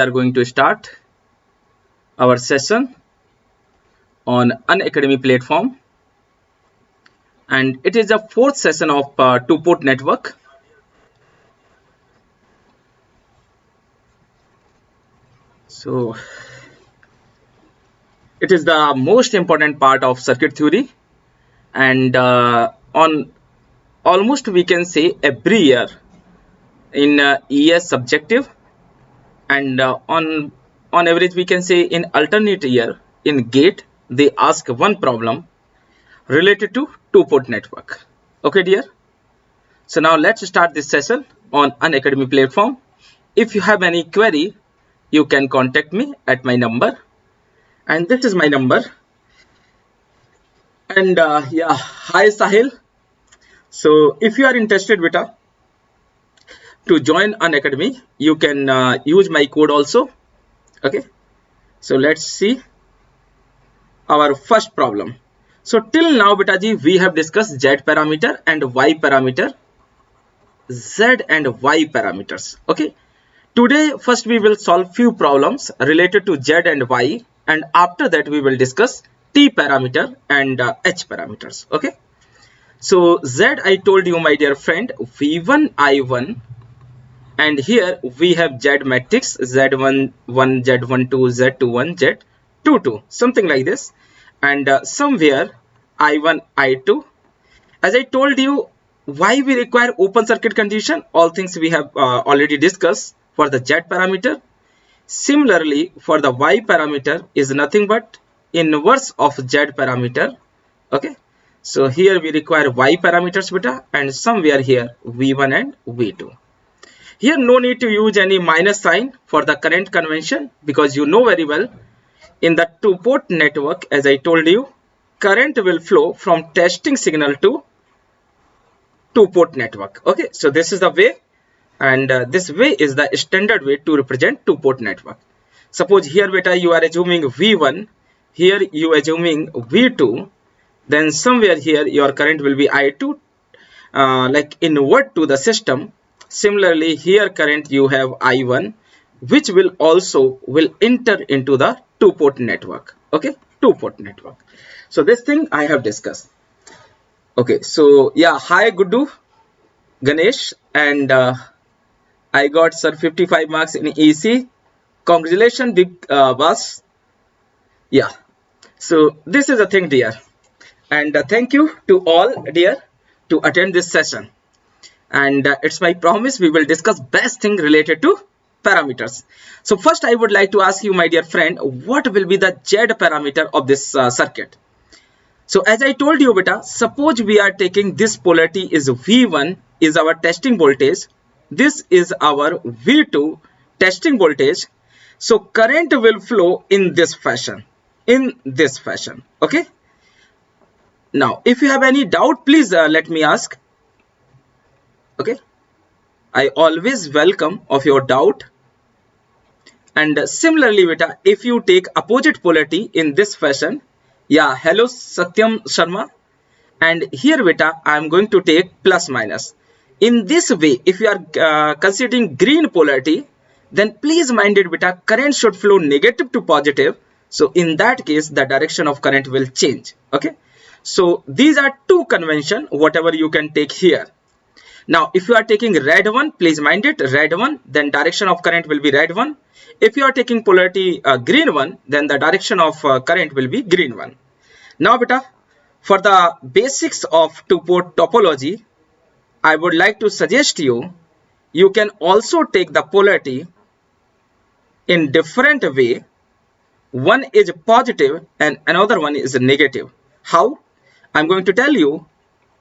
are going to start our session on Unacademy platform, and it is the fourth session of two-port network. So it is the most important part of circuit theory, and on almost we can say every year in ES subjective, and on average we can say in alternate year in GATE they ask one problem related to two-port network. Okay dear, so now let's start this session on Unacademy platform. If you have any query, you can contact me at my number, and this is my number. And yeah, hi Sahil. So if you are interested beta to join Unacademy, you can use my code also. Okay, so let's see our first problem. So till now beta ji, we have discussed Z parameter and Y parameter, Z and Y parameters. Okay, today first we will solve few problems related to Z and Y, and after that we will discuss T parameter and H parameters. Okay, so Z I told you my dear friend, V1 I1, and here we have Z matrix Z11 Z12 Z21 Z22, something like this, and somewhere I1 I2. As I told you, why we require open circuit condition, all things we have already discussed for the Z parameter. Similarly for the Y parameter is nothing but inverse of Z parameter. Okay, so here we require Y parameters beta, and somewhere here V1 and V2. Here no need to use any minus sign for the current convention, because you know very well in the two-port network, as I told you, current will flow from testing signal to two-port network. Okay, so this is the way, and this way is the standard way to represent two-port network. Suppose here beta you are assuming V1, here you assuming V2, then somewhere here your current will be I2, like inward to the system. Similarly here current you have I1, which will also enter into the two-port network. Okay, two-port network. So this thing I have discussed. Okay, so yeah, hi Guddu, Ganesh, and I got sir 55 marks in EC. Congratulations, big boss. Yeah, so this is the thing dear, and thank you to all dear to attend this session, and it's my promise we will discuss best thing related to parameters. So first I would like to ask you my dear friend, what will be the Z parameter of this circuit? So as I told you beta, suppose we are taking this polarity is V1 is our testing voltage, this is our V2 testing voltage. So current will flow in this fashion, okay. Now if you have any doubt, please let me ask. Okay, I always welcome of your doubt. And similarly beta, if you take opposite polarity in this fashion, yeah, hello Satyam Sharma, and here beta I am going to take plus minus. In this way, if you are considering green polarity, then please mind it beta, current should flow negative to positive. So in that case the direction of current will change. Okay, so these are two convention whatever you can take here. Now if you are taking red one, please mind it, red one, then direction of current will be red one. If you are taking polarity green one, then the direction of current will be green one. Now beta, for the basics of two-port topology, I would like to suggest you can also take the polarity in different way. One is positive and another one is negative. How? I'm going to tell you.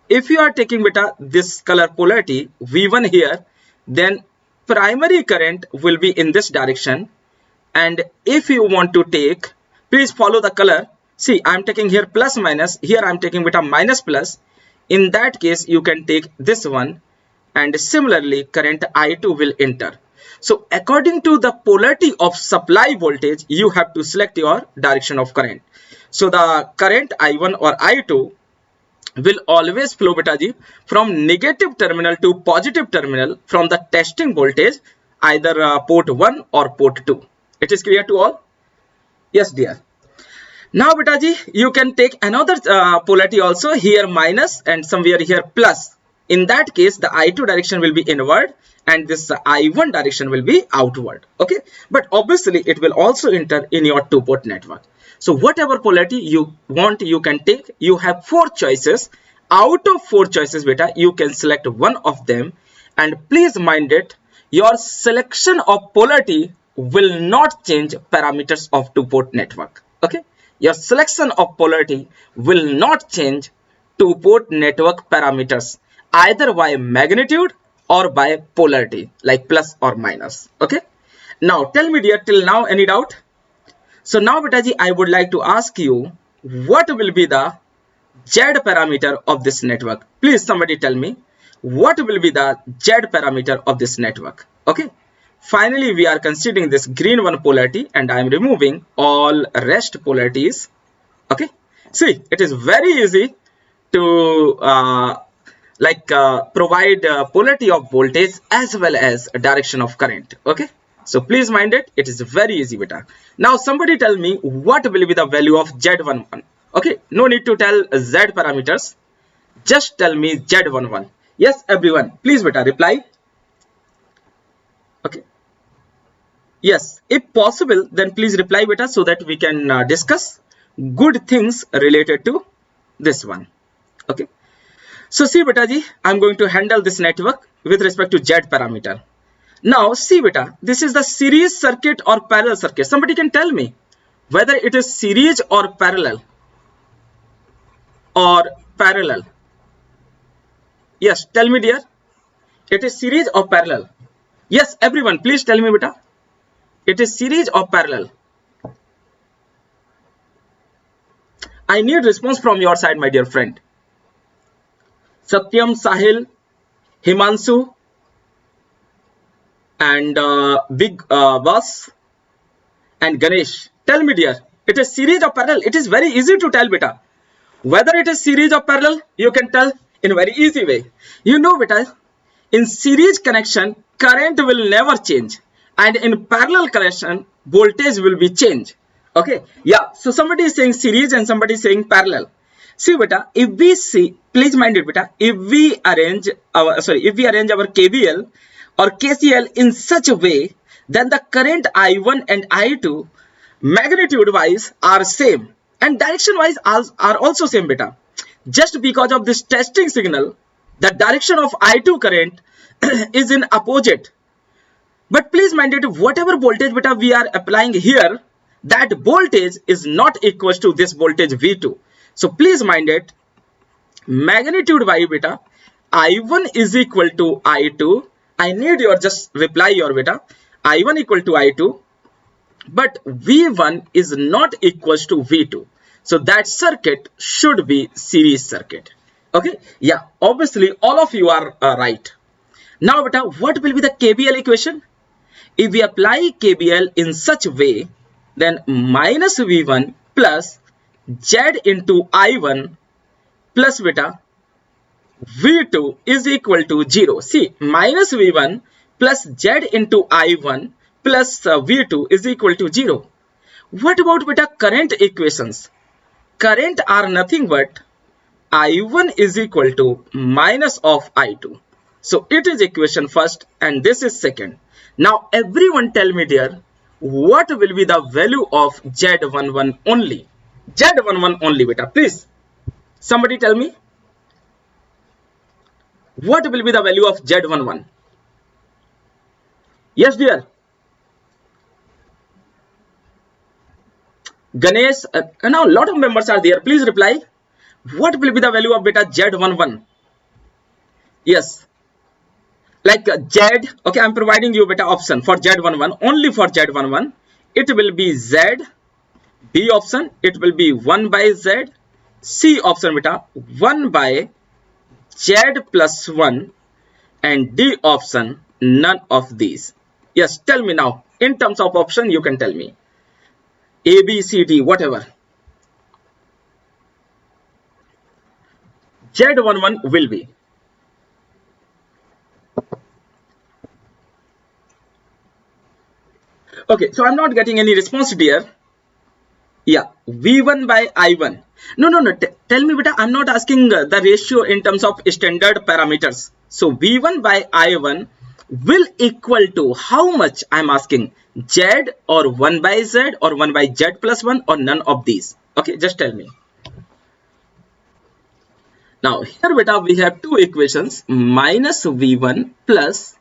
If you are taking beta this color polarity V1 here, then primary current will be in this direction, and if you want to take, please follow the color. See, I'm taking here plus minus, here I'm taking beta minus plus. In that case you can take this one, and similarly current I2 will enter. So according to the polarity of supply voltage, you have to select your direction of current. So the current I1 or I2 will always flow beta ji from negative terminal to positive terminal from the testing voltage, either port 1 or port 2. It is clear to all? Yes, dear. Now, beta ji, you can take another polarity also, here minus and somewhere here plus. In that case, the I2 direction will be inward and this I1 direction will be outward. Okay, but obviously it will also enter in your two-port network. So whatever polarity you want, you can take. You have 4 choices. Out of 4 choices, beta, you can select one of them. And please mind it, your selection of polarity will not change parameters of two-port network. Okay, your selection of polarity will not change two-port network parameters either by magnitude or by polarity like plus or minus. Okay, now tell me, dear, till now any doubt? So now, betaji, I would like to ask you, what will be the Z parameter of this network? Please somebody tell me, what will be the Z parameter of this network? Okay, finally we are considering this green one polarity and I am removing all rest polarities. Okay, see, it is very easy to provide polarity of voltage as well as direction of current. Okay, so please mind it, it is very easy, beta. Now somebody tell me what will be the value of Z11. Okay, no need to tell Z parameters, just tell me Z11. Yes, everyone, please, beta, reply. Okay, yes, if possible then please reply, beta, so that we can discuss good things related to this one. Okay, so see, beta ji, I'm going to handle this network with respect to Z parameter. Now see, beta, this is the series circuit or parallel circuit. Somebody can tell me whether it is series or parallel. Or parallel. Yes, tell me, dear. It is series or parallel? Yes, everyone, please tell me, beta. It is series or parallel? I need response from your side, my dear friend. Satyam, Sahil, Himanshu, and Big Boss, and Ganesh. Tell me, dear, it is series or parallel? It is very easy to tell, beta. Whether it is series or parallel, you can tell in a very easy way. You know, beta, in series connection, current will never change. And in parallel connection, voltage will be changed. Okay, yeah. So somebody is saying series and somebody is saying parallel. See, beta, if we see, please mind it, beta, if we arrange our KVL or KCL in such a way, then the current I1 and I2 magnitude wise are same and direction wise are also same, beta. Just because of this testing signal, the direction of I2 current is in opposite. But please mind it, whatever voltage, beta, we are applying here, that voltage is not equal to this voltage V2. So please mind it, magnitude wise, beta, I1 is equal to I2. I need your just reply your, beta. I1 equal to I2, but V1 is not equal to V2. So that circuit should be series circuit. Okay, yeah, obviously all of you are right. Now, beta, what will be the KVL equation? If we apply KVL in such a way, then minus V1 plus Z into I1 plus, beta, V2 is equal to 0. See, minus V1 plus Z into I1 plus V2 is equal to 0. What about, beta, current equations? Current are nothing but I1 is equal to minus of I2. So it is equation first and this is second. Now everyone tell me, dear, what will be the value of Z11 only? Z11 only, beta, please. Somebody tell me. What will be the value of Z11? Yes, dear. Ganesh, now a lot of members are there. Please reply. What will be the value of, beta, Z11? Yes. Like Z, okay, I'm providing you, beta, option for Z11. Only for Z11, it will be Z. B option, it will be 1 by Z. C option, beta, 1 by Z plus 1. And D option, none of these. Yes, tell me now. In terms of option, you can tell me. A, B, C, D, whatever. Z11 will be. Okay, so I'm not getting any response here. Yeah, V1 by I1. No. Tell me, beta, I'm not asking the ratio in terms of standard parameters. So V1 by I1 will equal to how much? I'm asking Z or 1 by Z or 1 by Z plus 1 or none of these. Okay, just tell me. Now here, beta, we have two equations, minus V1 plus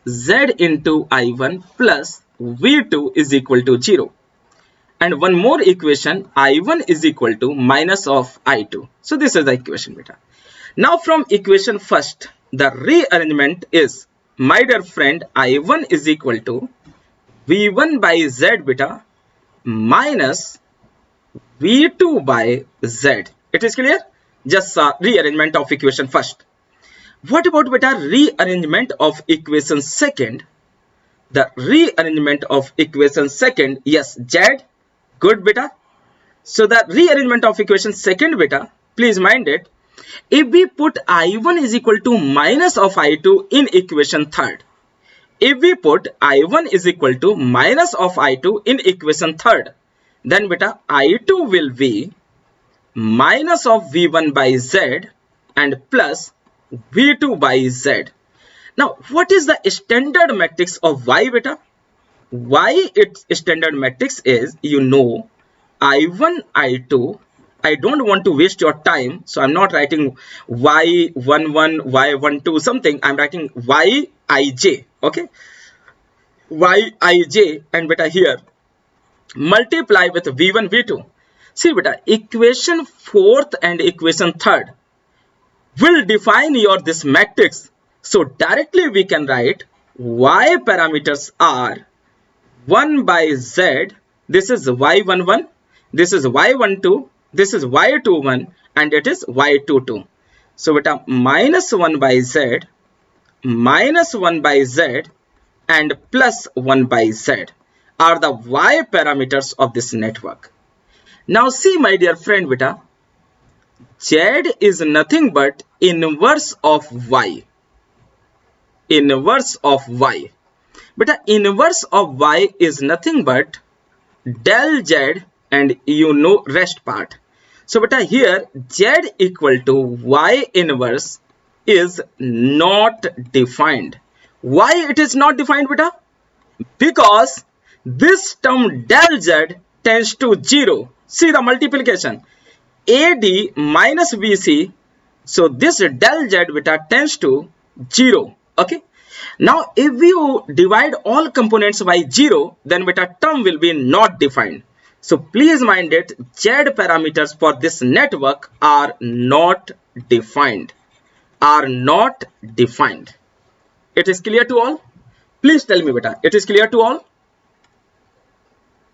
Z into I1 plus V2 is equal to 0. And one more equation, I1 is equal to minus of I2. So this is the equation, beta. Now from equation first, the rearrangement is, my dear friend, I1 is equal to V1 by Z, beta, minus V2 by Z. It is clear? Just rearrangement of equation first. What about, beta, rearrangement of equation second? The rearrangement of equation second, yes, Z. Good, beta. So the rearrangement of equation second, beta, please mind it. If we put I1 is equal to minus of I2 in equation third. If we put I1 is equal to minus of I2 in equation third, then beta I2 will be minus of V1 by Z and plus V2 by Z. Now, what is the standard matrix of Y, beta? Y, its standard matrix is, you know, I1, I2. I don't want to waste your time, so I'm not writing Y11, Y12 something. I'm writing Yij, okay? Yij, and beta here multiply with V1, V2. See, beta, equation fourth and equation third will define your this matrix. So directly we can write Y parameters are 1 by Z. This is Y11. This is Y12, this is Y21, and it is Y22. So beta minus 1 by Z, minus 1 by Z, and plus 1 by Z are the Y parameters of this network. Now see, my dear friend, beta, Z is nothing but inverse of Y. Inverse of Y. Beta, inverse of Y is nothing but del Z and you know rest part. So beta here Z equal to Y inverse is not defined. Why it is not defined, beta? Because this term del Z tends to 0. See the multiplication. AD minus BC. So this del Z, beta, tends to 0. Okay. Now if you divide all components by 0, then beta term will be not defined. So please mind it, Z parameters for this network are not defined. Are not defined. It is clear to all? Please tell me, beta, it is clear to all?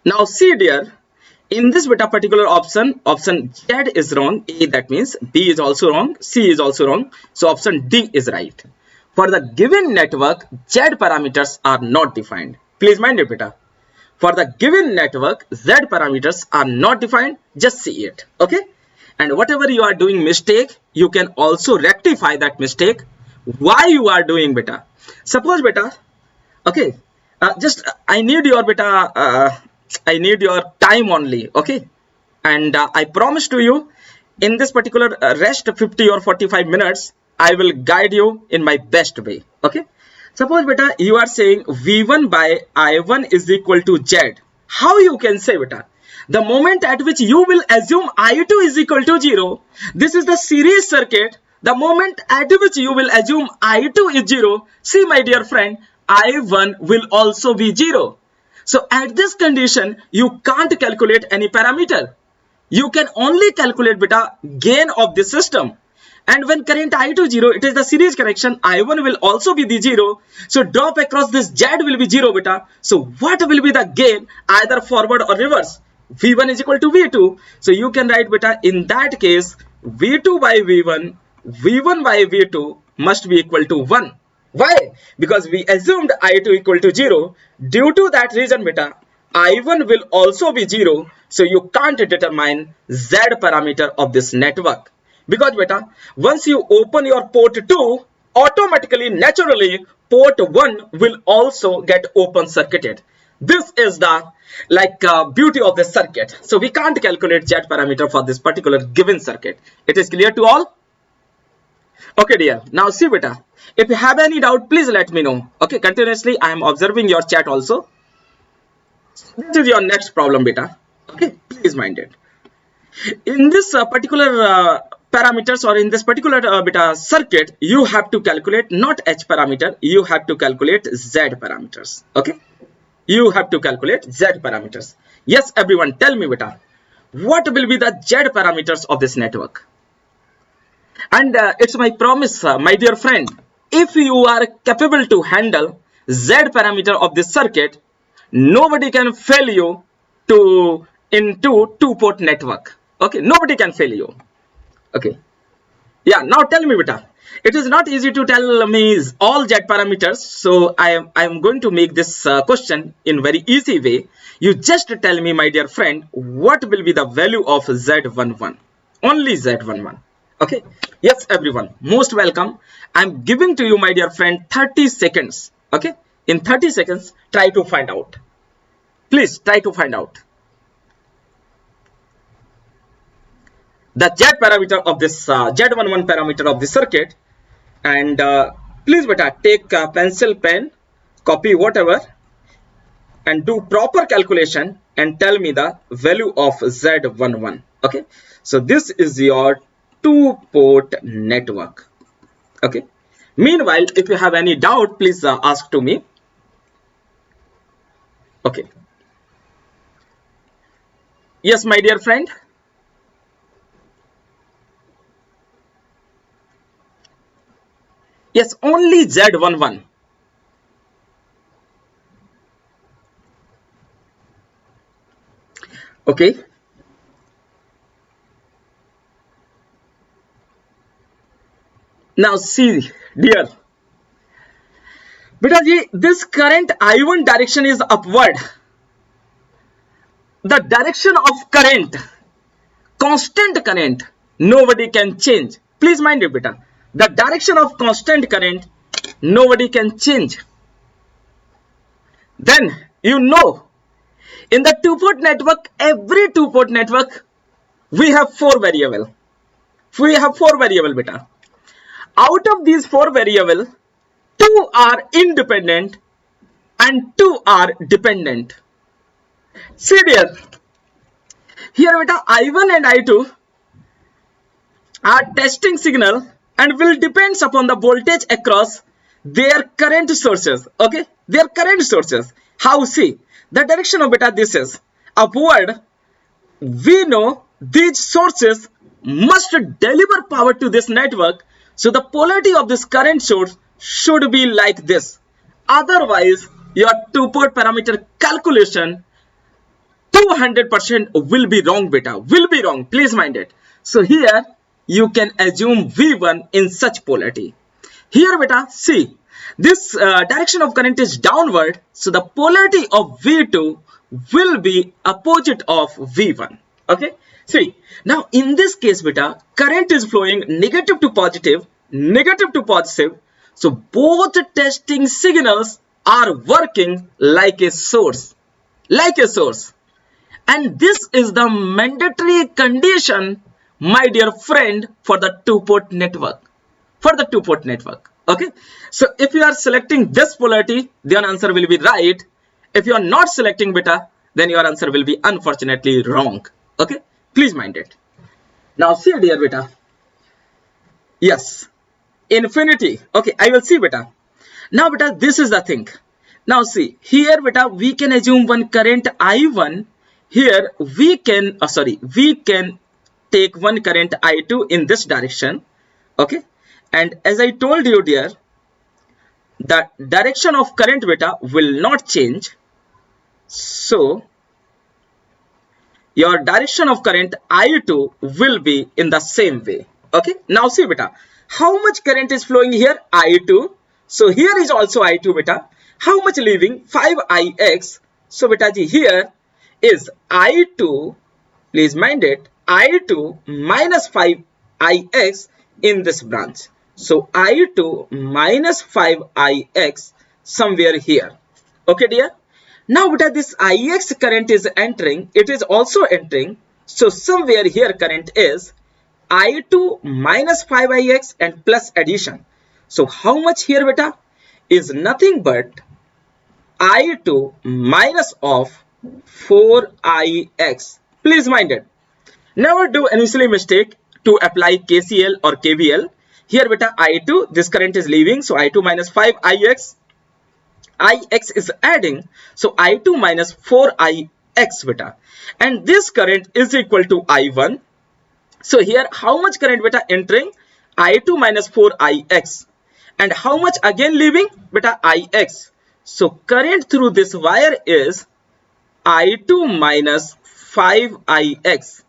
Now see, dear, in this beta particular option Z is wrong. A, that means B is also wrong. C is also wrong. So option D is right. For the given network, Z parameters are not defined. Please mind it, beta. For the given network, Z parameters are not defined. Just see it. Okay. And whatever you are doing mistake, you can also rectify that mistake. Why you are doing, beta? Suppose, beta, okay, I need your, beta, I need your time only, okay? And I promise to you, in this particular rest 50 or 45 minutes, I will guide you in my best way, okay? Suppose, beta, you are saying V1 by I1 is equal to Z. How you can say, beta? The moment at which you will assume I2 is equal to 0, this is the series circuit. The moment at which you will assume I2 is 0, see, my dear friend, I1 will also be 0. So at this condition, you can't calculate any parameter. You can only calculate, beta, gain of the system. And when current I2 0, it is the series connection. I1 will also be the 0. So drop across this Z will be 0, beta. So what will be the gain, either forward or reverse? V1 is equal to V2. So you can write, beta, in that case, V2 by V1, V1 by V2 must be equal to 1. Why? Because we assumed I2 equal to 0. Due to that reason, beta, I1 will also be 0. So you can't determine Z parameter of this network. Because, beta, once you open your port 2, automatically, naturally, port 1 will also get open circuited. This is the beauty of this circuit. So we can't calculate Z parameter for this particular given circuit. It is clear to all? Okay, dear. Now see, beta. If you have any doubt, please let me know. Okay, continuously I am observing your chat also. This is your next problem, beta. Okay, please mind it. In this particular parameters, or in this particular beta circuit, you have to calculate not H parameter, you have to calculate Z parameters. Okay, you have to calculate Z parameters. Yes, everyone, tell me, beta, what will be the Z parameters of this network? And it's my promise, my dear friend, if you are capable to handle Z parameter of this circuit, nobody can fail you to into two-port network. Okay, nobody can fail you. Okay, yeah. Now tell me, beta. It is not easy to tell me all Z parameters, so I am going to make this question in very easy way. You just tell me, my dear friend, what will be the value of Z11? Only Z11. Okay. Yes, everyone, most welcome. I'm giving to you, my dear friend, 30 seconds. Okay. In 30 seconds, try to find out. Please try to find out the Z parameter of this Z11 parameter of the circuit. And please, beta, take a pencil, pen, copy whatever, and do proper calculation and tell me the value of Z11. Okay. So this is your two-port network. Okay. Meanwhile, if you have any doubt, please ask to me. Okay. Yes, my dear friend. Yes, only Z11. Okay. Now see, dear, because this current I1 direction is upward. The direction of current, constant current, nobody can change. Please mind it, beta. The direction of constant current, nobody can change. Then, you know, in the two-port network, every two-port network, we have four variables. We have four variables, beta. Out of these four variables, two are independent and two are dependent. See, dear, here, beta, I1 and I2 are testing signal and will depends upon the voltage across their current sources. Okay, their current sources. How? See, the direction of beta, this is upward. We know these sources must deliver power to this network, so the polarity of this current source should be like this. Otherwise, your two-port parameter calculation 200% will be wrong, beta. Will be wrong. Please mind it. So here you can assume V1 in such polarity. Here, beta, see, this direction of current is downward, so the polarity of V2 will be opposite of V1. Okay. See, now in this case, beta, current is flowing negative to positive, negative to positive. So both testing signals are working like a source, like a source. And this is the mandatory condition, my dear friend, for the two-port network. For the two-port network. Okay. So if you are selecting this polarity, then answer will be right. If you are not selecting, beta, then your answer will be unfortunately wrong. Okay. Please mind it. Now see, dear beta. Yes. Infinity. Okay. I will see, beta. Now, beta, this is the thing. Now see, here, beta, we can assume one current I1. Here we can, we can take one current I2 in this direction. Okay. And as I told you, dear, the direction of current, beta, will not change. So your direction of current I2 will be in the same way. Okay. Now see, beta, how much current is flowing here? I2. So here is also I2, beta. How much leaving? 5Ix. So beta, here is I2, please mind it, I2 minus 5Ix in this branch. So I2 minus 5Ix somewhere here. Okay, dear. Now beta this Ix current is entering, it is also entering. So somewhere here current is I2 minus 5Ix and plus addition. So how much here beta? Is nothing but I2 minus of 4Ix. Please mind it. Never do any silly mistake to apply KCL or KVL. Here beta I2, this current is leaving, so I2 minus 5Ix. Ix is adding, so I2 minus 4Ix beta. And this current is equal to I1. So here how much current beta entering? I2 minus 4Ix. And how much again leaving? Beta Ix. So current through this wire is I2 minus 5Ix.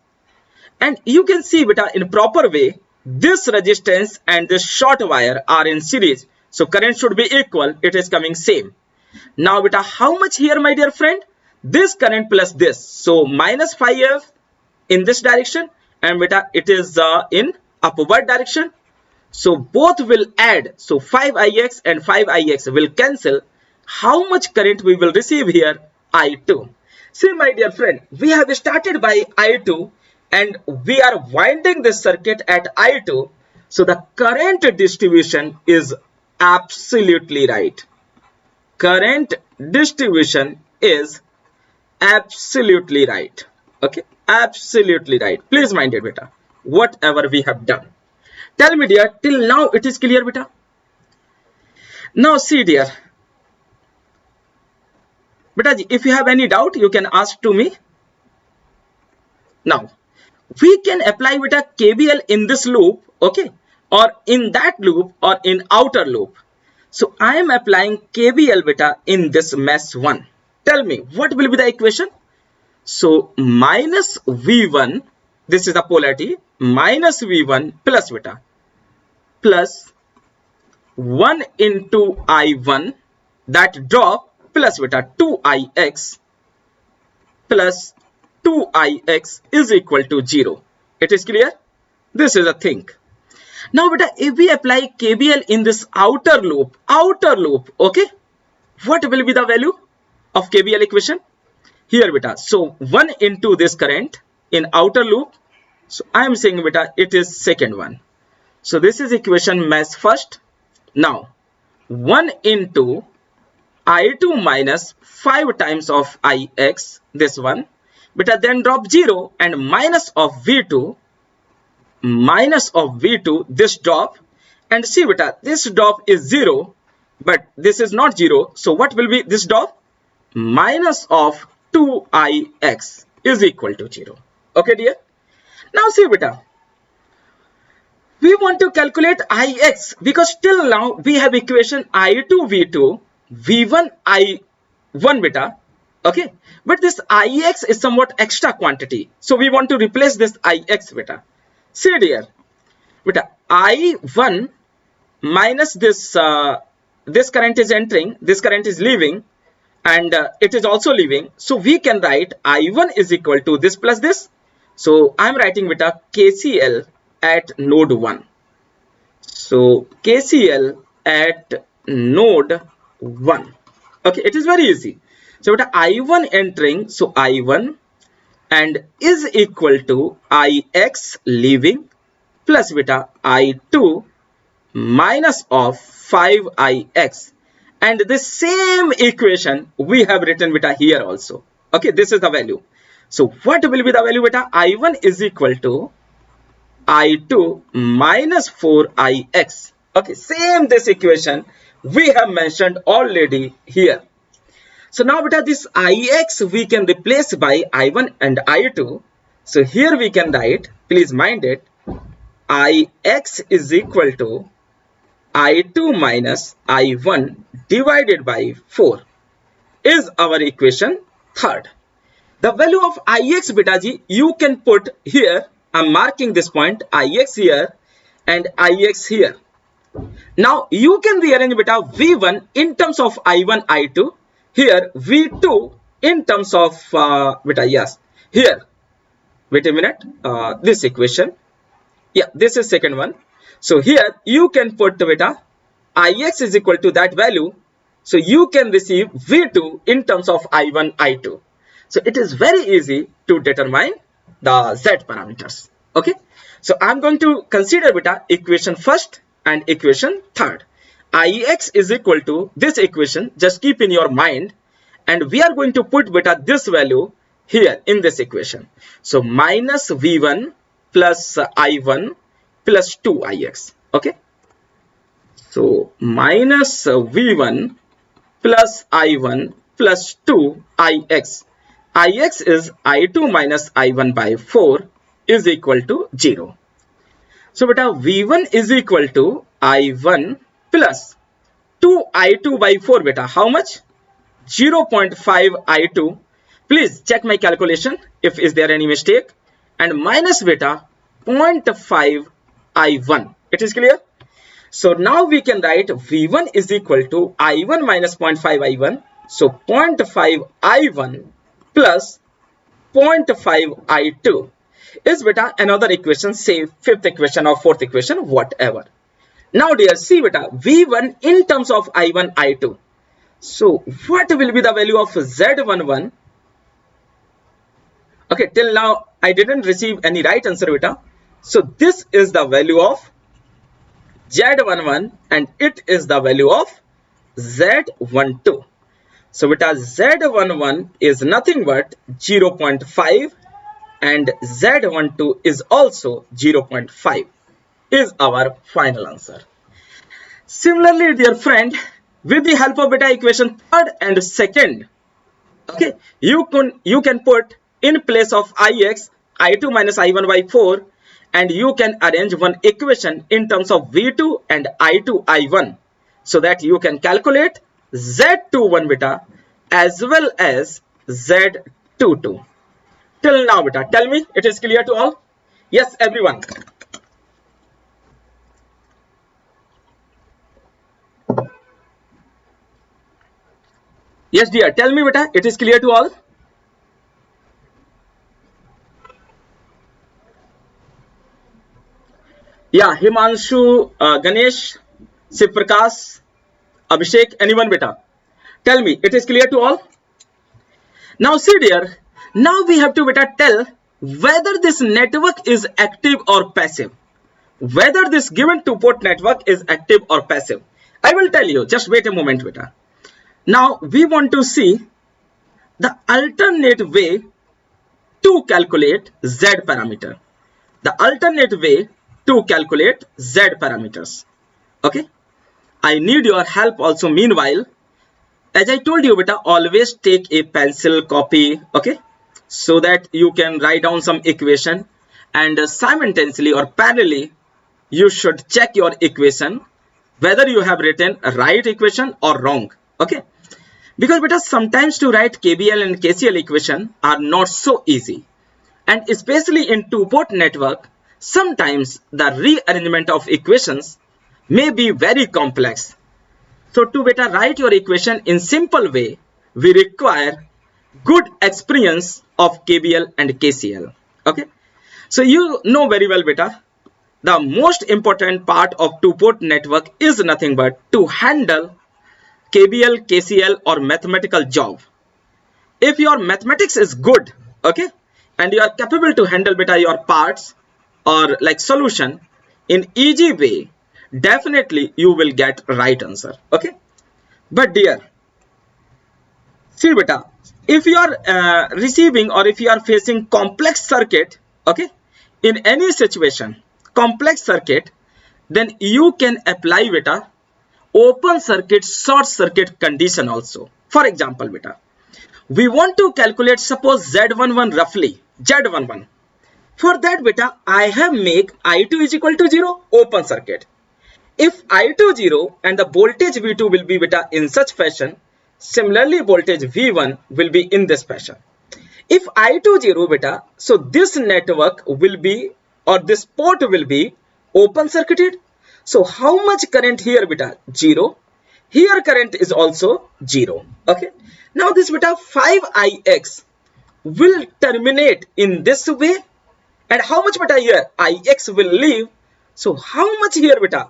And you can see beta in proper way, this resistance and this short wire are in series. So current should be equal, it is coming same. Now beta how much here my dear friend? This current plus this. So minus 5F in this direction and beta it is in upward direction. So both will add. So 5Ix and 5Ix will cancel. How much current we will receive here? I2. See my dear friend, we have started by I2 and we are winding this circuit at I2. So the current distribution is absolutely right. Current distribution is absolutely right. Okay, absolutely right. Please mind it beta, whatever we have done. Tell me dear, till now it is clear beta? Now see dear, beta if you have any doubt you can ask to me. Now we can apply beta KVL in this loop, okay, or in that loop or in outer loop. So I am applying KVL beta in this mesh 1. Tell me what will be the equation? So minus V1, this is the polarity, minus V1 plus beta plus 1 into I1, that drop, plus beta 2Ix plus 2Ix is equal to 0. It is clear? This is a thing. Now beta if we apply KVL in this outer loop, okay, what will be the value of KVL equation? Here beta, so 1 into this current in outer loop, so I am saying beta it is second one. So this is equation mesh first. Now 1 into I2 minus 5 times of Ix, this one, beta then drop 0 and minus of V2, this drop, and see beta this drop is 0 but this is not 0, so what will be this drop? Minus of 2Ix is equal to 0. Okay dear. Now see beta, we want to calculate Ix because till now we have equation I2 V2 V1 I1 beta, okay, but this Ix is somewhat extra quantity, so we want to replace this Ix beta. See dear, beta I1 minus this this current is entering, this current is leaving, and it is also leaving. So we can write I1 is equal to this plus this. So I am writing beta KCL at node 1. So KCL at node 1. Okay, it is very easy. So beta I1 entering, so I1 and is equal to Ix leaving plus beta I2 minus of 5Ix, and the same equation we have written beta here also. Okay, this is the value. So what will be the value beta? I1 is equal to I2 minus 4Ix. Okay, same this equation we have mentioned already here. So now beta this Ix we can replace by I1 and I2. So here we can write, please mind it, Ix is equal to I2 minus I1 divided by 4 is our equation third. The value of Ix beta ji you can put here. I'm marking this point Ix here and Ix here. Now you can rearrange beta V1 in terms of I1 I2, here V2 in terms of beta, yes, here wait a minute, this equation, yeah, this is second one. So here you can put beta Ix is equal to that value. So you can receive V2 in terms of I1, I2. So it is very easy to determine the Z parameters. Okay. So I'm going to consider beta equation first and equation third. Ix is equal to this equation. Just keep in your mind. And we are going to put beta this value here in this equation. So minus V1 plus I1 plus 2Ix. Okay. So minus V1 plus I1 plus 2Ix. Ix is I2 minus I1 by 4 is equal to 0. So beta V1 is equal to I1 plus 2I2 by 4 beta. How much? 0.5 I2. Please check my calculation if is there any mistake. And minus beta 0.5 I1. It is clear? So now we can write V1 is equal to I1 minus 0.5 I1. So 0.5 I1 plus 0.5 I2 is beta another equation, say fifth equation or fourth equation, whatever. Now dear, see beta V1 in terms of I1, I2. So what will be the value of Z11? Okay, till now I didn't receive any right answer beta. So this is the value of Z11 and it is the value of Z12. So beta Z11 is nothing but 0.5 and Z12 is also 0.5 is our final answer. Similarly, dear friend, with the help of beta equation third and second, okay, you can put in place of Ix I2 minus I1 by 4 and you can arrange one equation in terms of V2 and I2 I1 so that you can calculate Z21 beta as well as Z22. Till now beta, tell me it is clear to all? Yes, everyone. Yes dear, tell me beta, it is clear to all? Yeah, Himanshu, Ganesh, Siprakash, Abhishek, anyone beta? Tell me, it is clear to all? Now see dear, now we have to beta tell whether this network is active or passive. Whether this given two-port network is active or passive. I will tell you, just wait a moment beta. Now we want to see the alternate way to calculate Z parameter. The alternate way to calculate Z parameters. Okay. I need your help also meanwhile. As I told you beta, always take a pencil copy, okay, so that you can write down some equation and simultaneously or parallelly you should check your equation whether you have written a right equation or wrong, okay, because beta sometimes to write KBL and KCL equation are not so easy, and especially in two-port network sometimes the rearrangement of equations may be very complex. So to beta write your equation in simple way, we require good experience of KBL and KCL. Okay. So you know very well beta, the most important part of two-port network is nothing but to handle KBL, KCL or mathematical job. If your mathematics is good, okay, and you are capable to handle beta your parts or like solution in easy way, definitely you will get right answer, okay. But dear, see beta, if you are receiving or if you are facing complex circuit, okay, in any situation, complex circuit, then you can apply beta open circuit, short circuit condition also. For example beta, we want to calculate suppose Z11 roughly, Z11. For that beta, I have make I2 is equal to 0, open circuit. If I2 0 and the voltage V2 will be beta in such fashion, similarly voltage V1 will be in this fashion. If I2 0 beta, so this network will be or this port will be open circuited. So how much current here beta? 0. Here current is also 0. Okay. Now this beta 5Ix will terminate in this way. And how much beta here? Ix will leave. So how much here beta?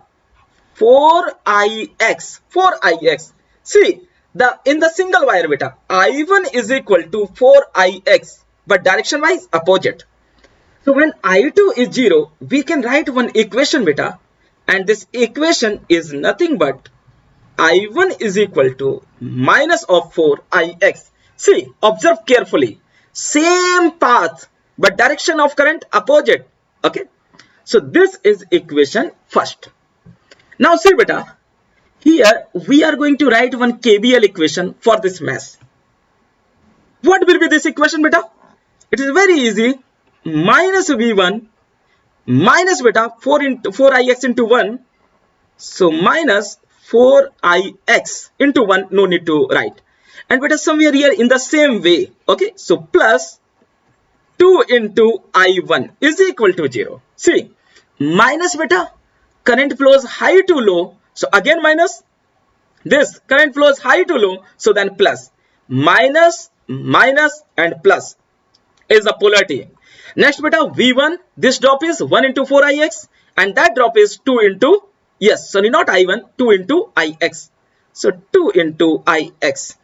4Ix. 4Ix. See, in the single wire beta, I1 is equal to 4ix, but direction wise opposite. So when I2 is 0, we can write one equation beta, and this equation is nothing but I1 is equal to minus of 4ix. See, observe carefully. Same path, but direction of current opposite. Okay. So this is equation first. Now see beta, here we are going to write one KBL equation for this mesh. What will be this equation beta? It is very easy. Minus V1 minus beta 4ix into 1. So minus 4ix into 1, no need to write. And beta somewhere here in the same way. Okay, so plus 2 into I1 is equal to 0. See, minus beta, current flows high to low. So again minus, this current flows high to low. So then plus, minus, minus and plus is the polarity. Next beta, V1, this drop is 1 into 4ix and that drop is 2 into, yes, sorry, not I1, 2 into ix. So 2 into ix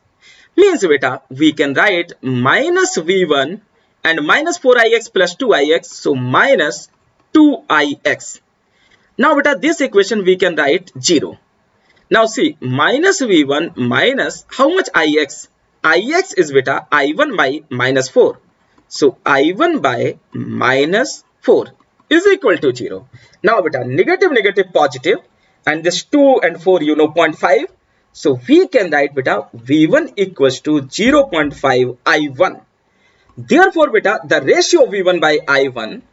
means beta, we can write minus V1 and minus 4ix plus 2ix, so minus 2ix. Now beta, this equation we can write 0. Now see, minus V1 minus how much ix? Ix is beta I1 by minus 4. So I1 by minus 4 is equal to 0. Now beta, negative, negative, positive, and this 2 and 4, you know, 0.5. So we can write beta V1 equals to 0.5 I1. Therefore beta, the ratio V1 by I1,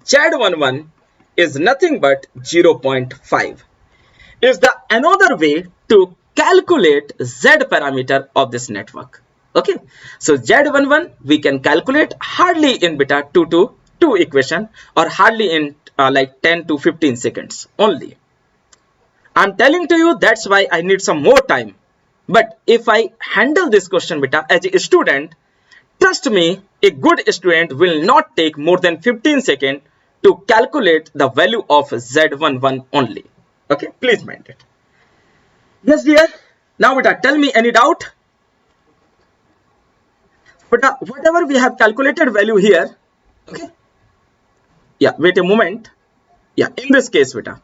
Z11 is nothing but 0.5. Is the another way to calculate Z parameter of this network. Okay, so Z11 we can calculate hardly in beta 2 to 2 equation, or hardly in like 10 to 15 seconds only. I'm telling to you, that's why I need some more time. But if I handle this question beta as a student, trust me, a good student will not take more than 15 seconds to calculate the value of Z11 only. Okay, please mind it. Yes dear. Now beta, tell me any doubt? But whatever we have calculated value here, okay, yeah, wait a moment, yeah, in this case beta,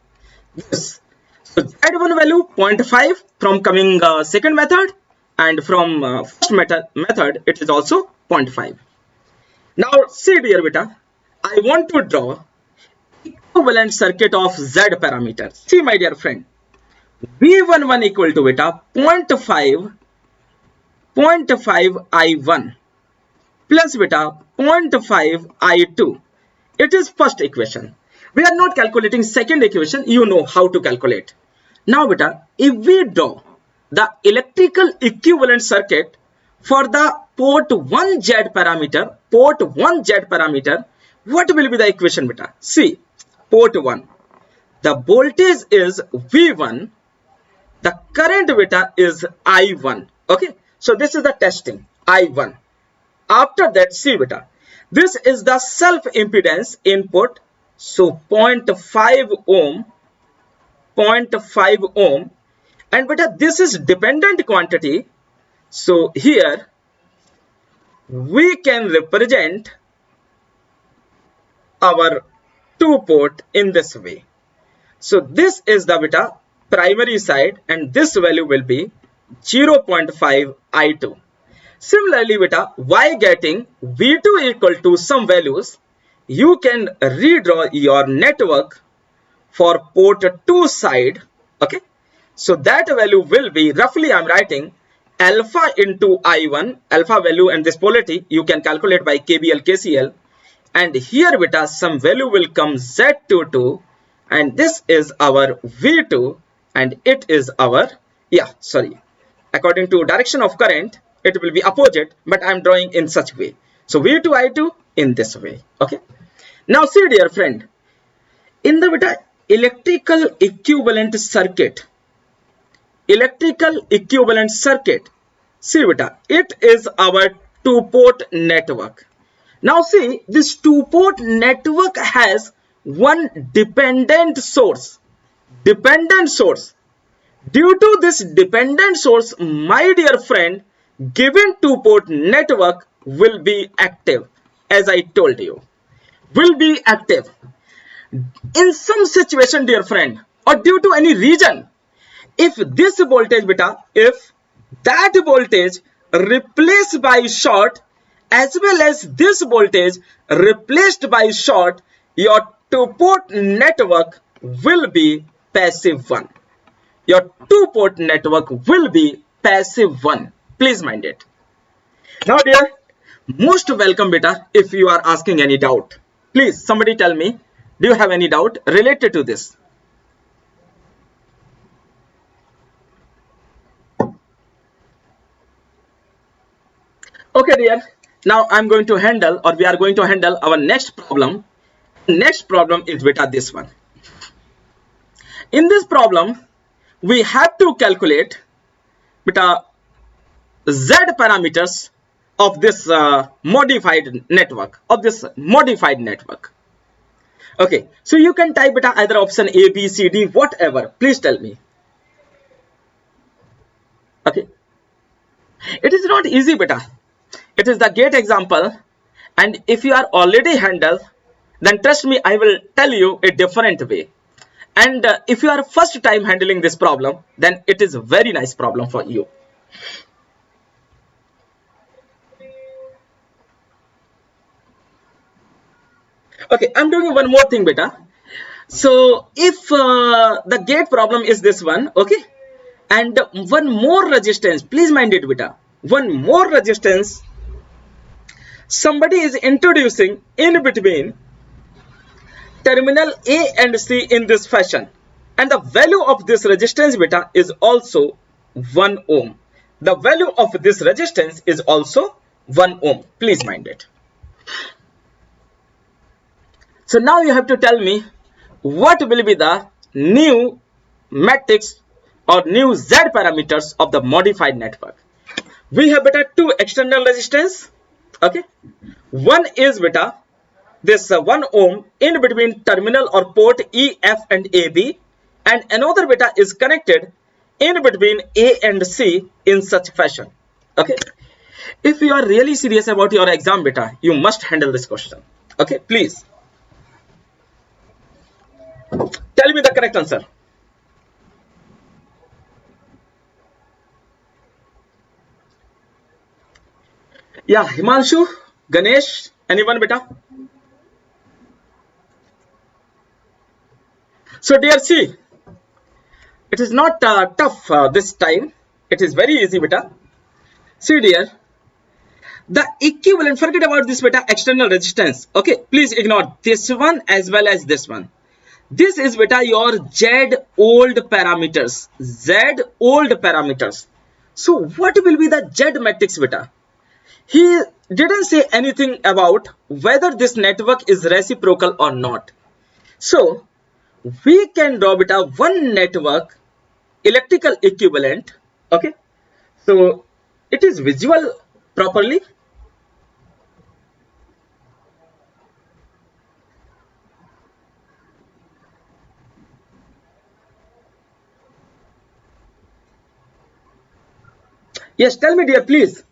yes, so Z1 value 0.5 from coming second method, and from first method it is also 0.5. Now see dear beta, I want to draw equivalent circuit of Z parameters. See my dear friend, V11 equal to beta 0.5 I1 plus beta 0.5 I2. It is first equation. We are not calculating second equation. You know how to calculate. Now beta, if we draw the electrical equivalent circuit for the port 1 Z parameter, what will be the equation beta? See, port 1, the voltage is V1, the current beta is I1. Okay, so this is the testing, I1. After that, see beta, this is the self impedance input, so 0.5 ohm, and beta, this is dependent quantity. So here we can represent our 2 port in this way. So this is the beta primary side, and this value will be 0.5 I2. Similarly beta, while getting V2 equal to some values, you can redraw your network for port 2 side. Okay, so that value will be roughly, I'm writing alpha into I1, alpha value, and this polarity you can calculate by KBL KCL, and here beta some value will come Z22, and this is our V2, and it is our, yeah, sorry, according to direction of current it will be opposite, but I'm drawing in such way. So V2 I2 in this way. Okay, now see dear friend, in the beta electrical equivalent circuit, see beta, it is our 2-port network. Now see, this 2-port network has one dependent source. Due to this dependent source, my dear friend, given two port network will be active, as I told you, will be active. In some situation, dear friend, or due to any reason, if this voltage beta, if that voltage replaced by short as well as this voltage replaced by short, your two port network will be passive one. Your two port network will be passive one. Please mind it. Now dear, most welcome beta. If you are asking any doubt, please somebody tell me, do you have any doubt related to this? Okay dear, now I'm going to handle, or we are going to handle our next problem. Next problem is beta this one. In this problem, we have to calculate beta Z parameters of this modified network, Okay, so you can type beta either option A, B, C, D, whatever. Please tell me. Okay, it is not easy beta. It is the gate example, and if you are already handled, then trust me, I will tell you a different way. And if you are first time handling this problem, then it is a very nice problem for you. Okay, I'm doing one more thing beta. So if the gate problem is this one, okay, and one more resistance, please mind it beta, one more resistance somebody is introducing in between terminal A and C in this fashion, and the value of this resistance beta is also 1 ohm. The value of this resistance is also 1 ohm. Please mind it. So now you have to tell me what will be the new matrix or new Z parameters of the modified network. We have beta two external resistance. Okay, one is beta this 1 ohm in between terminal or port E, F and AB, and another beta is connected in between A and C in such fashion. Okay, if you are really serious about your exam beta, you must handle this question. Okay, please tell me the correct answer. Yeah, Himanshu, Ganesh, anyone beta? So dear C, it is not tough this time. It is very easy beta. See dear, the equivalent, forget about this beta external resistance. Okay, please ignore this one as well as this one. This is beta your Z old parameters. Z old parameters. So what will be the Z matrix beta? He didn't say anything about whether this network is reciprocal or not. So we can draw beta one network electrical equivalent. Okay, so it is visual properly. Yes, tell me dear please.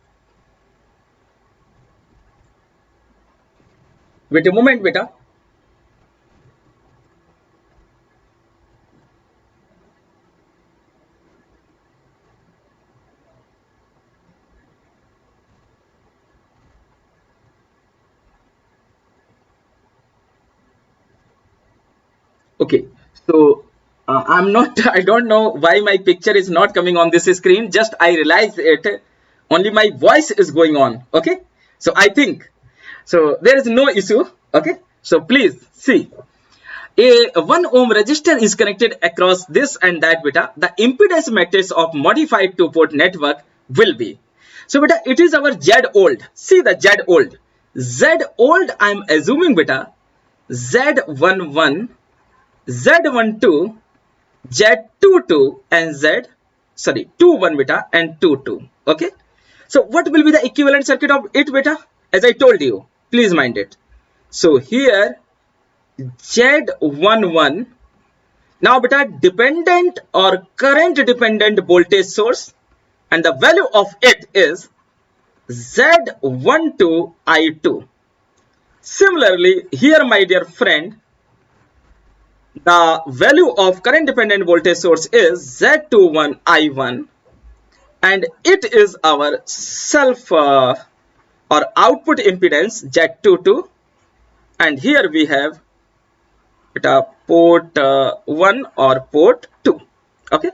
Wait a moment beta. Okay, so I'm not, I don't know why my picture is not coming on this screen. Just I realized it. Only my voice is going on. Okay, so I think so there is no issue. Okay, so please see, a 1 ohm resistor is connected across this and that beta. The impedance matrix of modified two port network will be, so beta it is our Z old. See the Z old. Z old I am assuming beta Z11, Z12, Z22 and Z21 beta and 22. Okay, so what will be the equivalent circuit of it beta? As I told you, please mind it. So here Z11 Now beta, dependent or current dependent voltage source, and the value of it is Z12 I2. Similarly, here my dear friend, the value of current dependent voltage source is Z21 I1, and it is our self or output impedance Z22, and here we have port 1 or port 2. Okay,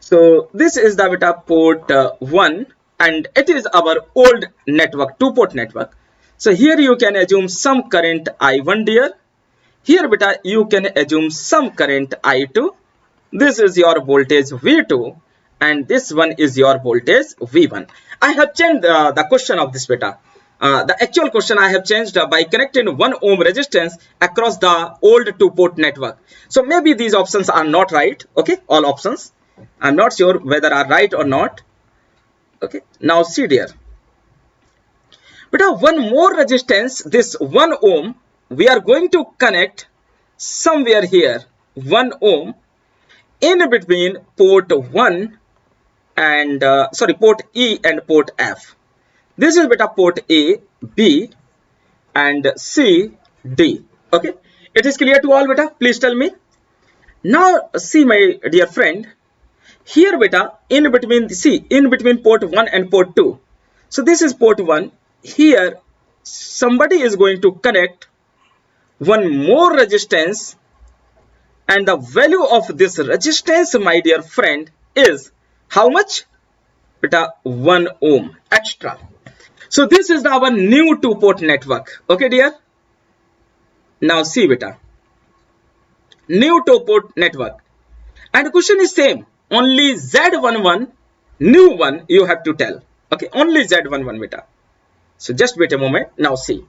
so this is the port 1, and it is our old network, two port network. So here you can assume some current I1 dear. Here you can assume some current I2. This is your voltage V2, and this one is your voltage V1. I have changed the question of this beta. The actual question I have changed by connecting 1 ohm resistance across the old two port network. So maybe these options are not right. Okay, all options. I'm not sure whether are right or not. Okay, now see dear. One more resistance, this 1 ohm, we are going to connect somewhere here 1 ohm in between port 1 and port E and port F. This is port A, B and C, D. Okay, it is clear to all please tell me. Now see my dear friend, here in between port 1 and port 2. So this is port 1. Here somebody is going to connect one more resistance, and the value of this resistance, my dear friend, is how much? 1 ohm extra. So this is our new two port network. Okay dear, now see new two port network, and the question is same, only Z11 new one you have to tell. Okay, only Z11 So just wait a moment. Now see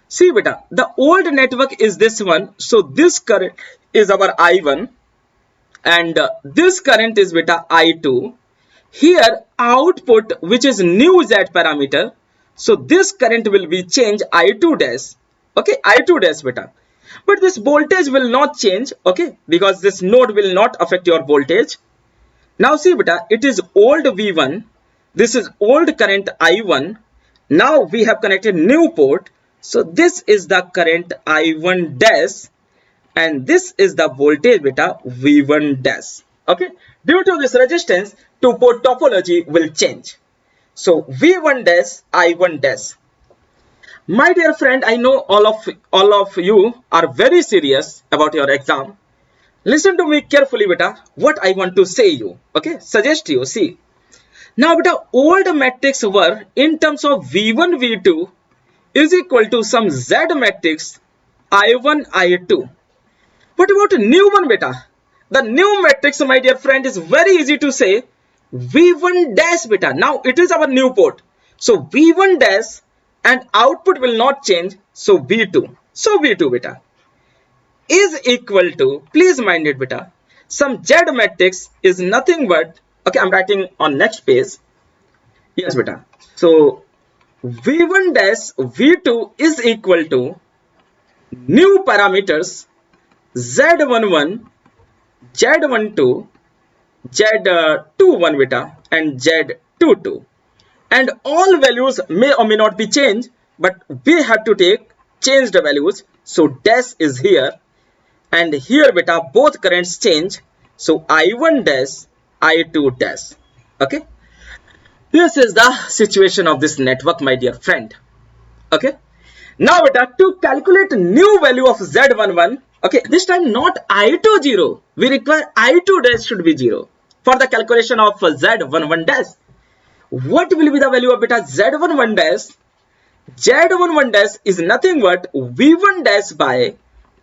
the old network is this one. So this current is our I1, and this current is I2. Here output, which is new Z parameter, so this current will be changed I2 dash. Okay, I2 dash but this voltage will not change. Okay, because this node will not affect your voltage. Now see it is old V1, this is old current I1. Now we have connected new port, so this is the current I1 dash, and this is the voltage V1 dash. Okay, due to this resistance, two port topology will change. So V1 dash, I1 dash. My dear friend, I know all of you are very serious about your exam. Listen to me carefully what I want to say you. Okay, suggest you. See, now old matrix were in terms of V1 V2 is equal to some Z matrix I1 I2. What about a new one the new matrix, my dear friend, is very easy to say. V1 dash now it is our new port, so V1 dash, and output will not change, so V2. So V2 is equal to, please mind it some Z matrix is nothing but, okay, I'm writing on next page. Yes so V1 dash V2 is equal to new parameters Z11, Z12, Z21 and Z22, and all values may or may not be changed, but we have to take changed values. So dash is here, and here both currents change, so I1 dash, I2 dash. Okay, this is the situation of this network, my dear friend. Okay, now to calculate new value of Z11, okay, this time not I2 0, we require I2 dash should be 0 for the calculation of Z11 dash. What will be the value of Z11 dash? Z11 dash is nothing but V1 dash by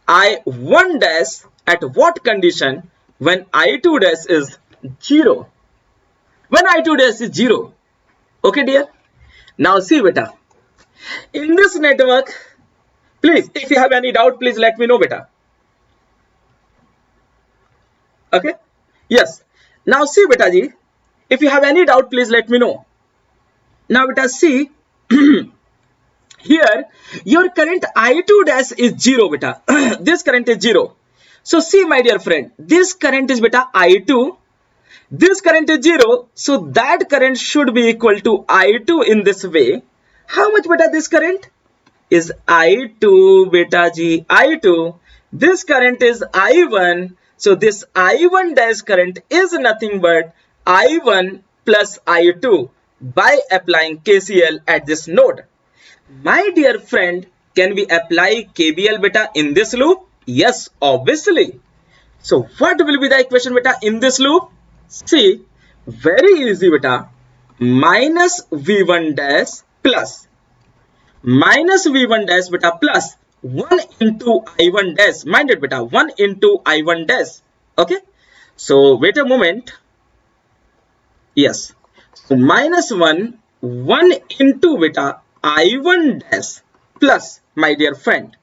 I1 dash at what condition? When I2 dash is 0. When I2 dash is 0. Okay dear. Now see in this network, please, if you have any doubt, please let me know Okay, yes. Now see ji, if you have any doubt, please let me know. Now see here your current I2 dash is 0 this current is 0. So see my dear friend, this current is beta I2, this current is 0, so that current should be equal to I2 in this way. How much beta this current is? I2 beta G I2. This current is I1, so this I1 dash current is nothing but I1 plus I2 by applying KCL at this node. My dear friend, can we apply KBL beta in this loop? Yes, obviously. So what will be the equation beta in this loop? See, very easy beta. Minus V1 dash plus minus V1 dash beta plus 1 into I1 dash. Mind it beta, 1 into I1 dash. Okay. So wait a moment. Yes. So minus 1 into beta I1 dash plus, my dear friend.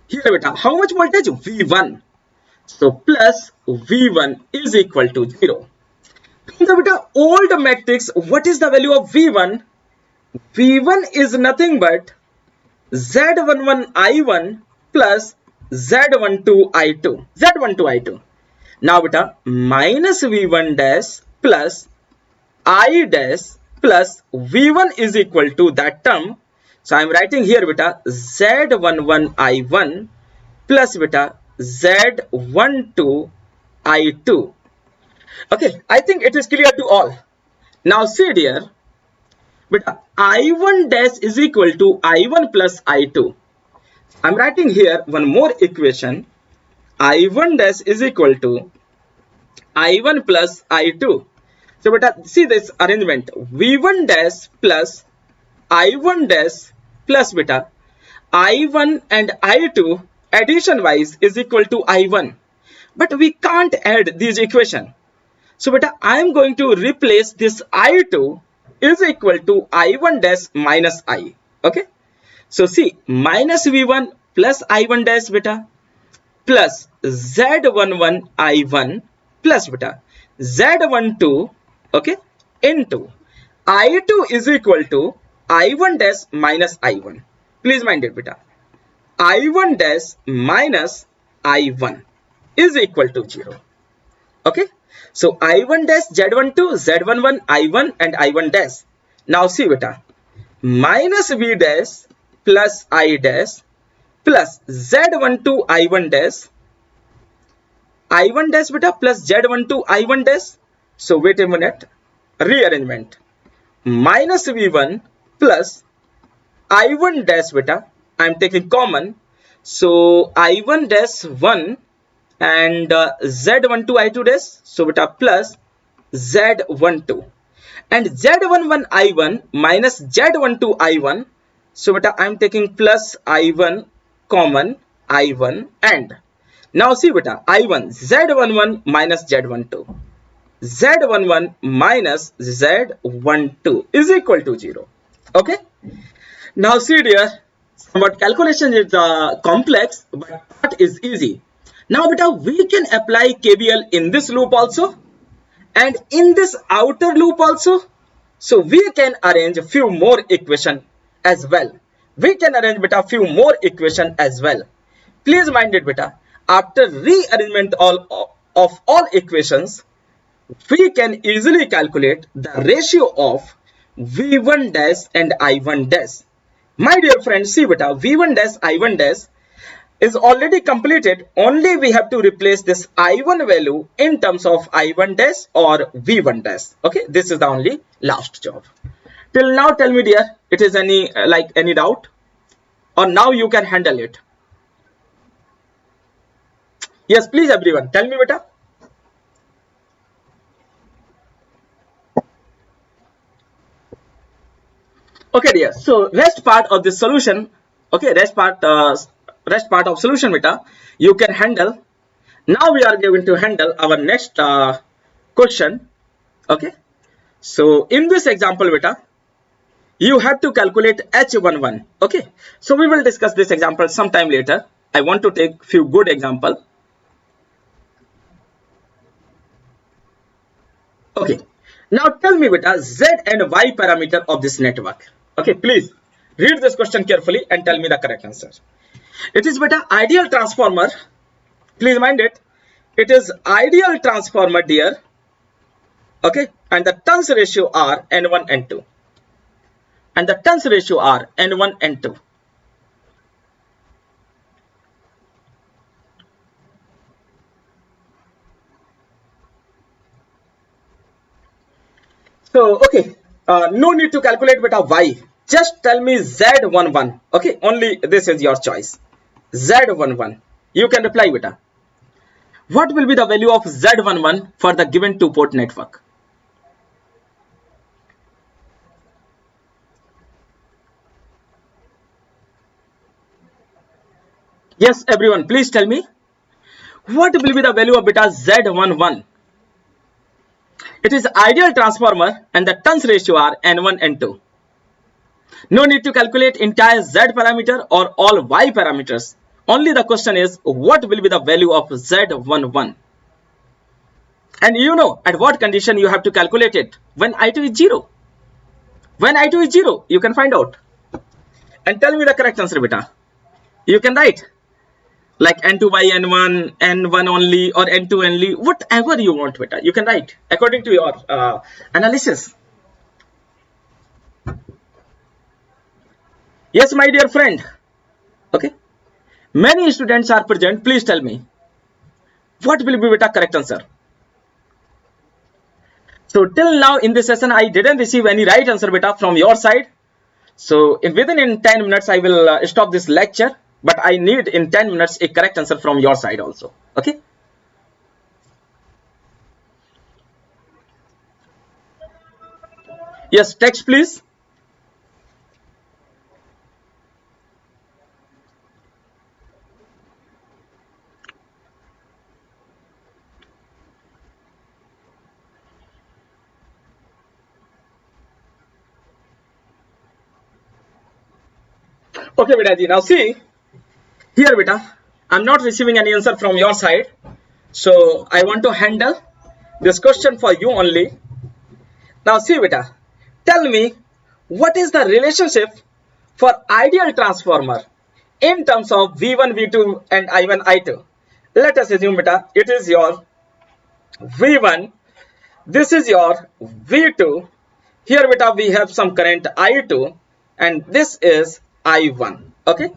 Here beta, how much voltage? V1. So plus V1 is equal to 0. In the beta old matrix, what is the value of V1? V1 is nothing but Z11 I1 plus Z12 I2. Z12 I2. Now beta minus V1 dash plus I dash plus V1 is equal to that term. So I am writing here beta Z11 I1 plus beta Z12 I2. Okay, I think it is clear to all. Now see dear, beta I1 dash is equal to I1 plus I2. I'm writing here one more equation. I1 dash is equal to I1 plus I2. So beta see this arrangement. V1 dash plus I1 dash plus beta I1 and I2 addition wise is equal to I1. But we can't add these equation. So beta I am going to replace this I2 is equal to I1 dash minus I. Okay. So see, minus V1 plus I1 dash beta plus Z11 I1 plus beta Z12, okay, into I2 is equal to I1 dash minus I1. Please mind it beta. I1 dash minus I1 is equal to 0. Okay. So I1 dash Z12, Z11, I1 and I1 dash. Now see beta. Minus V dash plus I dash plus Z12 I1 dash. I1 dash beta plus Z12 I1 dash. So wait a minute. Rearrangement. Minus V1 plus I1 dash beta. I am taking common. So I1 dash 1 and Z12 I2 dash. So beta plus Z12 and Z11 I1 minus Z12 I1. So beta I am taking plus I1 common I1 and now see beta I1 Z11 minus Z12. Z11 minus Z12 is equal to 0. Okay. Now see dear, somewhat calculation is complex, but that is easy. Now beta we can apply KBL in this loop also and in this outer loop also. So we can arrange a few more equation as well. We can arrange beta few more equation as well. Please mind it beta. After rearrangement of all equations, we can easily calculate the ratio of V1 dash and I1 dash. My dear friends, see beta, V1 dash, I1 dash is already completed. Only we have to replace this I1 value in terms of I1 dash or V1 dash. Okay, this is the only last job. Till now, tell me dear, it is any any doubt? Or now you can handle it? Yes, please everyone, tell me beta. Okay dear, so rest part of this solution, okay, rest part of solution beta, you can handle. Now we are going to handle our next question. Okay, so in this example beta, you have to calculate H11. Okay, so we will discuss this example sometime later. I want to take few good example. Okay, now tell me beta Z and Y parameter of this network. Okay, please read this question carefully and tell me the correct answer. It is beta ideal transformer Please mind it. It is ideal transformer, dear. Okay, and the turns ratio are N1, N2. And the turns ratio are N1, N2. So, okay, no need to calculate beta Y. Just tell me Z11. Okay, only this is your choice. Z11. You can reply beta. What will be the value of Z11 for the given two-port network? Yes, everyone, please tell me. What will be the value of beta Z11? It is ideal transformer and the turns ratio are N1, N2. No need to calculate entire Z parameter or all Y parameters. Only the question is what will be the value of Z11? And you know at what condition you have to calculate it. When I2 is 0. When I2 is 0, you can find out. And tell me the correct answer, beta. You can write like N2 by N1, N1 only or N2 only, whatever you want, beta. You can write according to your analysis. Yes, my dear friend. Okay. Many students are present. Please tell me. What will be beta correct answer? So till now in this session, I didn't receive any right answer beta from your side. So within 10 minutes, I will stop this lecture. But I need in 10 minutes a correct answer from your side also. Okay. Yes, text please. Okay, beta ji. Now see here, beta. I'm not receiving any answer from your side. So I want to handle this question for you only. Now see, beta. Tell me what is the relationship for ideal transformer in terms of V1, V2 and I1, I2. Let us assume beta it is your V1. This is your V2. Here beta we have some current I2 and this is I1. Okay.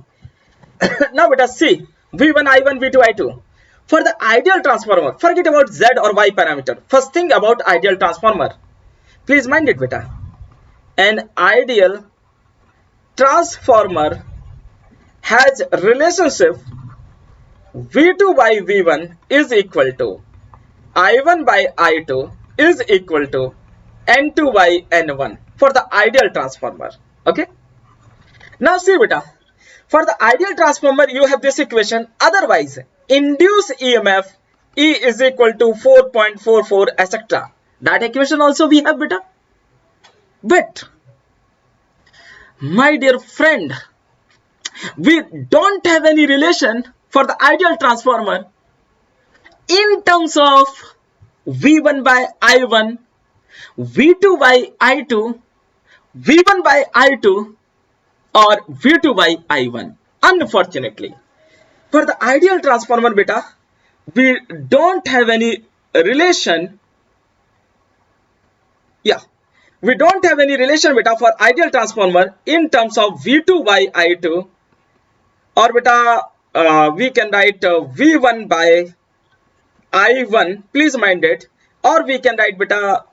Now beta see V1, I1, V2, I2. For the ideal transformer, forget about Z or Y parameter. First thing about ideal transformer. Please mind it beta. An ideal transformer has relationship V2 by V1 is equal to I1 by I2 is equal to N2 by N1 for the ideal transformer. Okay. Now see beta, for the ideal transformer you have this equation. Otherwise induced EMF E is equal to 4.44 etc. That equation also we have beta. But my dear friend, we don't have any relation for the ideal transformer in terms of V1 by I1, V2 by I2, V1 by I2 or V2 by I1. Unfortunately, for the ideal transformer beta, we don't have any relation. Yeah, we don't have any relation beta for ideal transformer in terms of V2 by I2 or beta we can write V1 by I1, please mind it, or we can write beta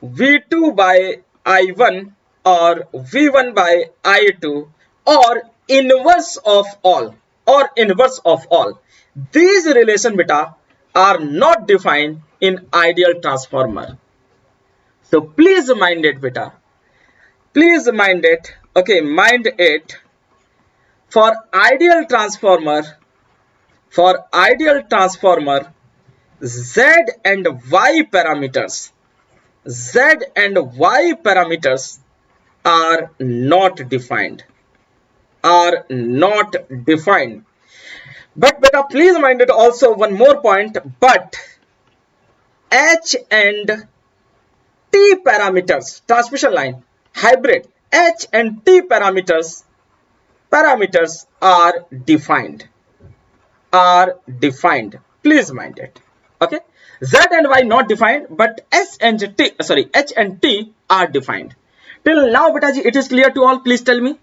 V2 by I1 or V1 by I2 or inverse of all These relation beta are not defined in ideal transformer. So please mind it beta. Please mind it. Okay, mind it. For ideal transformer, Z and Y parameters are not defined. But beta, please mind it also one more point. But H and T parameters, transmission line, hybrid, H and T parameters are defined. are defined. Please mind it. Okay, Z and Y not defined, but S and T, sorry, H and T are defined. Till now, betaji, it is clear to all. Please tell me.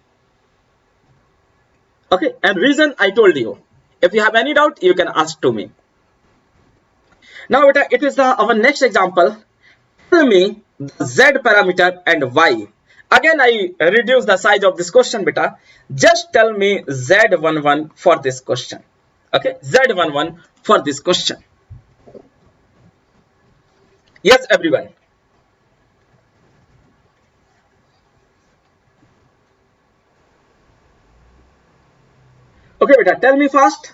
Okay, and reason I told you. If you have any doubt, you can ask to me. Now, beta, it is our next example. Tell me the Z parameter and Y. Again, I reduce the size of this question, beta. Just tell me Z11 for this question. Okay, Z11 for this question. Yes, everyone. Okay, beta, tell me fast.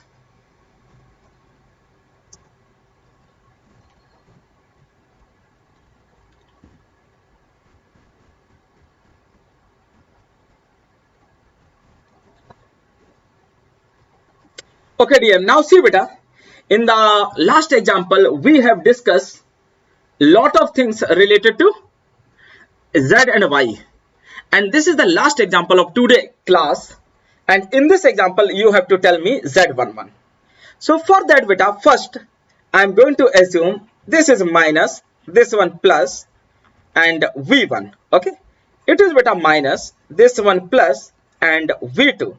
Okay, dear. Now see, beta. In the last example, we have discussed lot of things related to Z and Y. And this is the last example of today class. And in this example, you have to tell me Z11. So for that, beta, first, I'm going to assume this is minus, this one plus, and V1. Okay. It is beta minus, this one plus, and V2.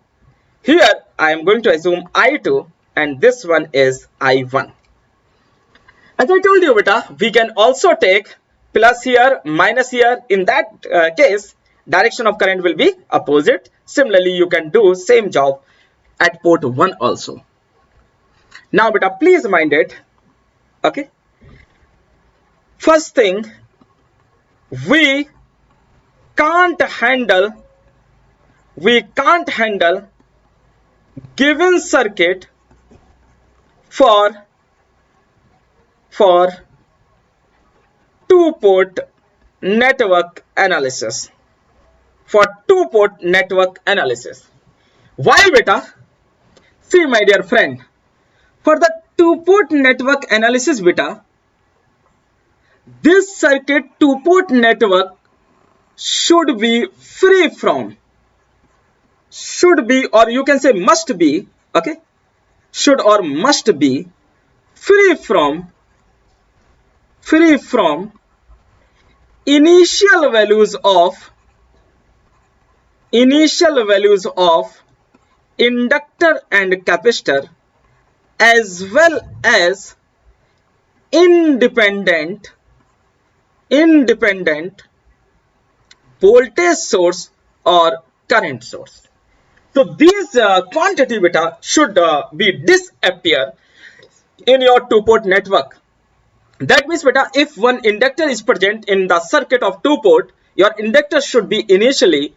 Here, I am going to assume I2, and this one is I1. As I told you, beta, we can also take plus here, minus here. In that case, direction of current will be opposite. Similarly, you can do same job at port 1 also. Now, beta, please mind it. Okay. First thing, we can't handle given circuit for two-port network analysis. Why, beta? See, my dear friend, for the two-port network analysis, beta, this circuit two-port network should be free from, or you can say must be, okay, should or must be free from initial values of inductor and capacitor, as well as independent voltage source or current source. So these quantity, beta, should be disappear in your two-port network. That means, beta, if one inductor is present in the circuit of two-port, your inductor should be initially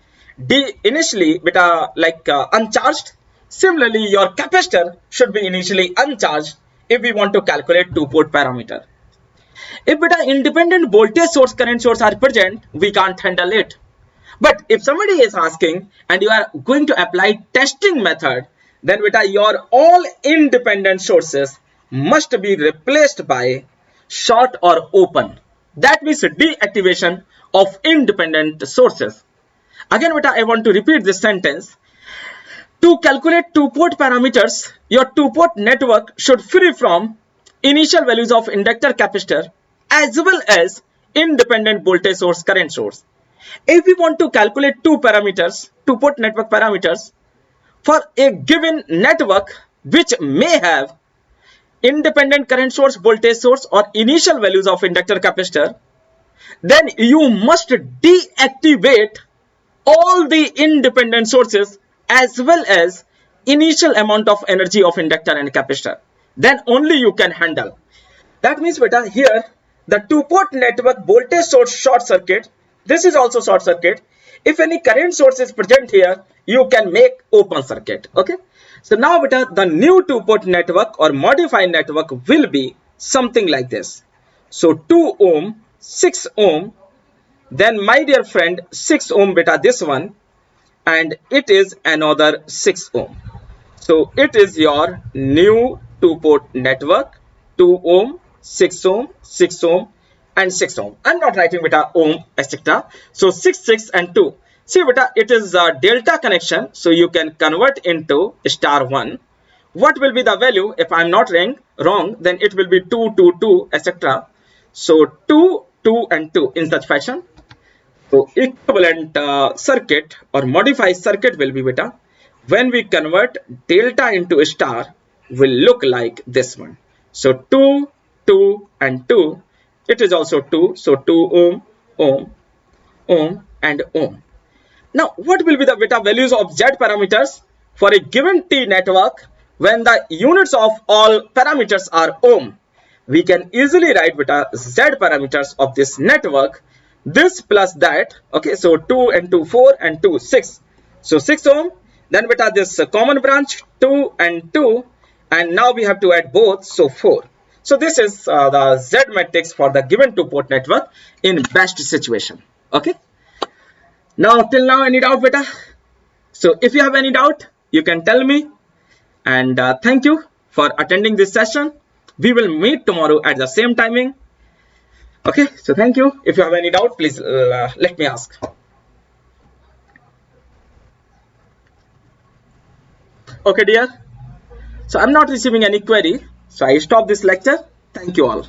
beta, like uncharged. Similarly, your capacitor should be initially uncharged if we want to calculate two-port parameter. If, beta, independent voltage source, current source are present, we can't handle it. But if somebody is asking and you are going to apply testing method, then, beta, your all independent sources must be replaced by short or open. That means deactivation of independent sources. Again, beta, I want to repeat this sentence. To calculate two-port parameters, your two-port network should free from initial values of inductor, capacitor, as well as independent voltage source, current source. If we want to calculate two-port network parameters for a given network which may have independent current source, voltage source, or initial values of inductor, capacitor, then you must deactivate all the independent sources as well as initial amount of energy of inductor and capacitor. Then only you can handle. That means, beta, here the two-port network voltage source short circuit. This is also short circuit. If any current source is present here, you can make open circuit. Okay. So now, beta, the new two-port network or modified network will be something like this. So 2 ohm, 6 ohm, then, my dear friend, 6 ohm, beta, this one, and it is another 6 ohm. So it is your new two-port network, 2 ohm, 6 ohm, 6 ohm, and 6 ohm. I'm not writing, beta, ohm, etc. So 6, 6, and 2. See, beta, it is a delta connection, so you can convert into star 1. what will be the value? If I'm not wrong, then it will be 2, 2, 2, etc. So 2, 2 and 2 in such fashion. So equivalent circuit or modified circuit will be beta, when we convert delta into a star, will look like this one. So 2, 2 and 2, it is also 2. So 2 ohm, ohm, ohm and ohm. Now, what will be the beta values of Z parameters for a given T network when the units of all parameters are ohm? We can easily write beta Z parameters of this network, this plus that. Okay, so 2 and 2, 4 and 2, 6. So 6 ohm. Then beta this common branch 2 and 2, and now we have to add both, so 4. So this is the Z matrix for the given two port network in best situation. Okay. Now, till now, any doubt, beta? So, if you have any doubt, you can tell me. And thank you for attending this session. We will meet tomorrow at the same timing. Okay, so thank you. If you have any doubt, please let me ask. Okay, dear. So, I'm not receiving any query. So, I stop this lecture. Thank you all.